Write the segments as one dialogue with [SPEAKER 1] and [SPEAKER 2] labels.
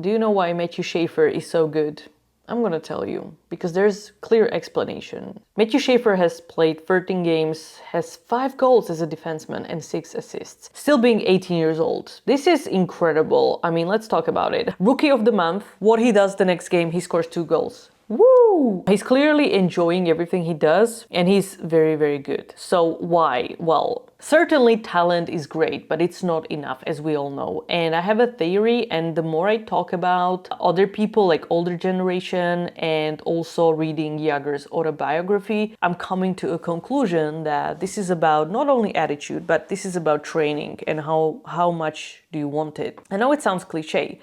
[SPEAKER 1] Do you know why Matthew Schaefer is so good? I'm gonna tell you, because there's clear explanation. Matthew Schaefer has played 13 games, has 5 goals as a defenseman and 6 assists, still being 18 years old. This is incredible. I mean, let's talk about it. Rookie of the month, what he does the next game, he scores 2 goals. Woo! He's clearly enjoying everything he does, and he's very, very good. So why? Well, certainly talent is great, but it's not enough, as we all know. And I have a theory, and the more I talk about other people, like older generation, and also reading Jágr's autobiography, I'm coming to a conclusion that this is about not only attitude, but this is about training and how much do you want it. I know it sounds cliche.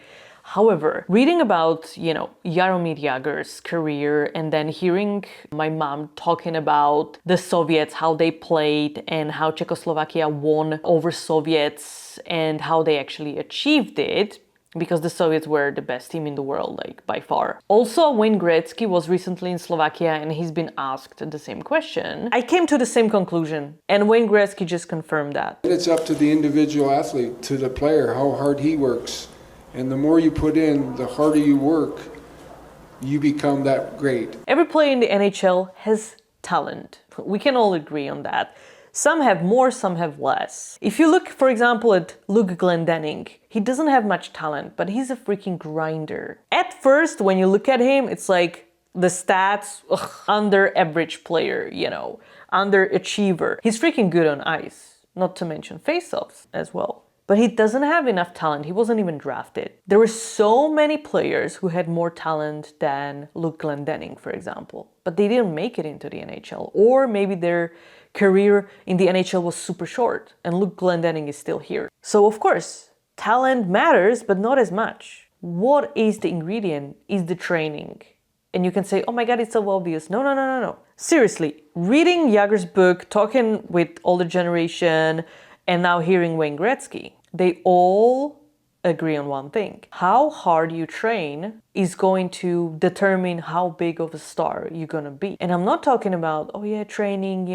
[SPEAKER 1] However, reading about, Jaromír Jágr's career and then hearing my mom talking about the Soviets, how they played and how Czechoslovakia won over Soviets and how they actually achieved it, because the Soviets were the best team in the world, like by far. Also, Wayne Gretzky was recently in Slovakia and he's been asked the same question. I came to the same conclusion, and Wayne Gretzky just confirmed that.
[SPEAKER 2] It's up to the individual athlete, to the player, how hard he works. And the more you put in, the harder you work, you become that great.
[SPEAKER 1] Every player in the NHL has talent. We can all agree on that. Some have more, some have less. If you look, for example, at Luke Glendening, he doesn't have much talent, but he's a freaking grinder. At first, when you look at him, it's like the stats, under average player, underachiever. He's freaking good on ice, not to mention face-offs as well. But he doesn't have enough talent. He wasn't even drafted. There were so many players who had more talent than Luke Glendening, for example. But they didn't make it into the NHL. Or maybe their career in the NHL was super short and Luke Glendening is still here. So of course, talent matters, but not as much. What is the ingredient? Is the training. And you can say, oh my God, it's so obvious. No. Seriously, reading Jágr's book, talking with older generation, and now hearing Wayne Gretzky, they all agree on one thing. How hard you train is going to determine how big of a star you're gonna be. And I'm not talking about, training,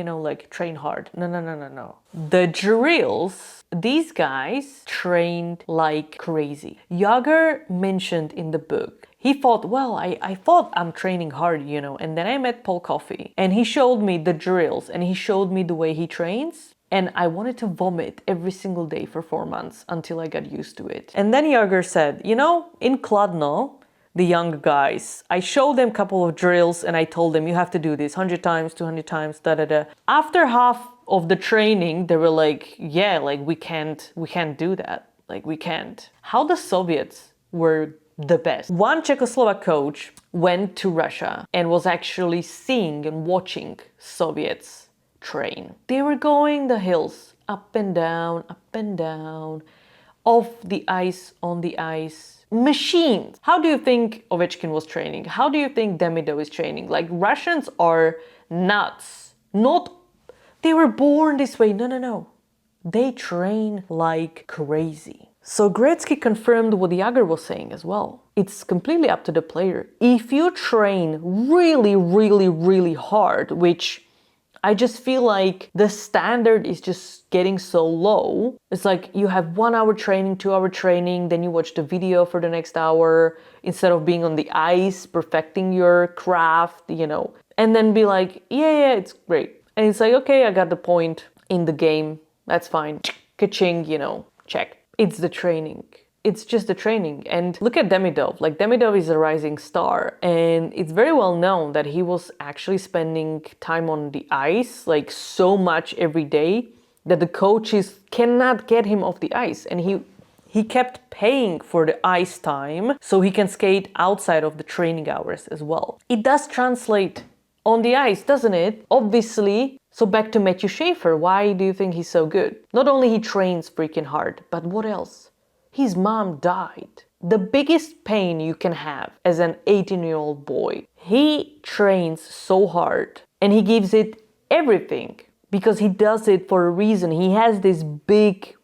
[SPEAKER 1] train hard. No. The drills, these guys trained like crazy. Jágr mentioned in the book, he thought, I thought I'm training hard, and then I met Paul Coffey and he showed me the drills and he showed me the way he trains. And I wanted to vomit every single day for 4 months until I got used to it. And then Jágr said, in Kladno, the young guys, I showed them a couple of drills and I told them, you have to do this 100 times, 200 times, da-da-da. After half of the training, they were like, we can't do that. We can't. How the Soviets were the best. One Czechoslovak coach went to Russia and was actually seeing and watching Soviets train. They were going the hills, up and down, off the ice, on the ice. Machines! How do you think Ovechkin was training? How do you think Demidov is training? Russians are nuts. They were born this way. No. They train like crazy. So Gretzky confirmed what Jágr was saying as well. It's completely up to the player. If you train really, really, really hard, which I just feel like the standard is just getting so low. It's like you have 1 hour training, 2 hour training, then you watch the video for the next hour instead of being on the ice, perfecting your craft, and then be like, yeah, it's great. And it's like, okay, I got the point in the game. That's fine. Ka-ching, check. It's the training. It's just the training. And look at Demidov. Demidov is a rising star. And it's very well known that he was actually spending time on the ice, so much every day, that the coaches cannot get him off the ice. And he kept paying for the ice time so he can skate outside of the training hours as well. It does translate on the ice, doesn't it? Obviously. So back to Matthew Schaefer. Why do you think he's so good? Not only he trains freaking hard, but what else? His mom died. The biggest pain you can have as an 18-year-old boy. He trains so hard and he gives it everything because he does it for a reason. He has this big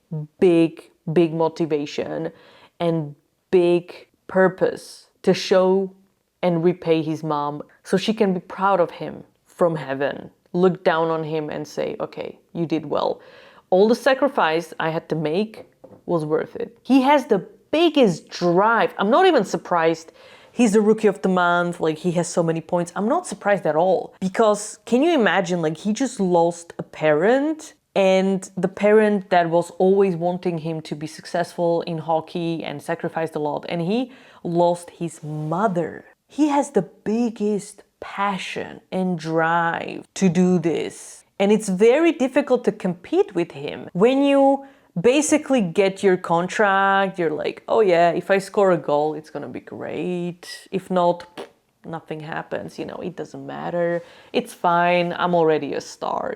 [SPEAKER 1] motivation and big purpose to show and repay his mom so she can be proud of him from heaven. Look down on him and say, okay, you did well. All the sacrifice I had to make was worth it. He has the biggest drive. I'm not even surprised he's the rookie of the month, like he has so many points. I'm not surprised at all. Because can you imagine, like he just lost a parent, and the parent that was always wanting him to be successful in hockey and sacrificed a lot, and he lost his mother. He has the biggest passion and drive to do this. And it's very difficult to compete with him. When you basically get your contract, you're like, oh yeah, if I score a goal, it's gonna be great. If not, nothing happens, it doesn't matter. It's fine, I'm already a star,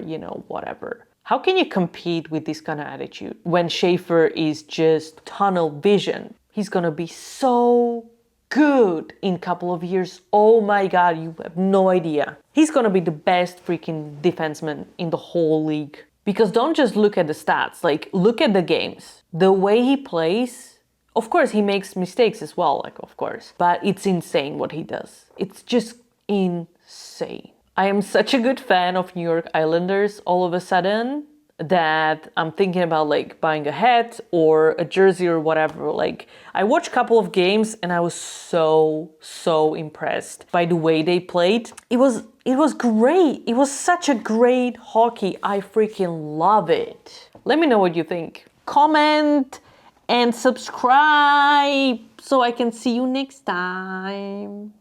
[SPEAKER 1] whatever. How can you compete with this kind of attitude when Schaefer is just tunnel vision? He's gonna be so good in a couple of years. Oh my God, you have no idea. He's gonna be the best freaking defenseman in the whole league. Because don't just look at the stats, like look at the games. The way he plays, of course he makes mistakes as well, of course. But it's insane what he does. It's just insane. I am such a good fan of New York Islanders all of a sudden that I'm thinking about buying a hat or a jersey or whatever. I watched a couple of games and I was so impressed by the way they played. It was great. It was such a great hockey. I freaking love it. Let me know what you think. Comment and subscribe so I can see you next time.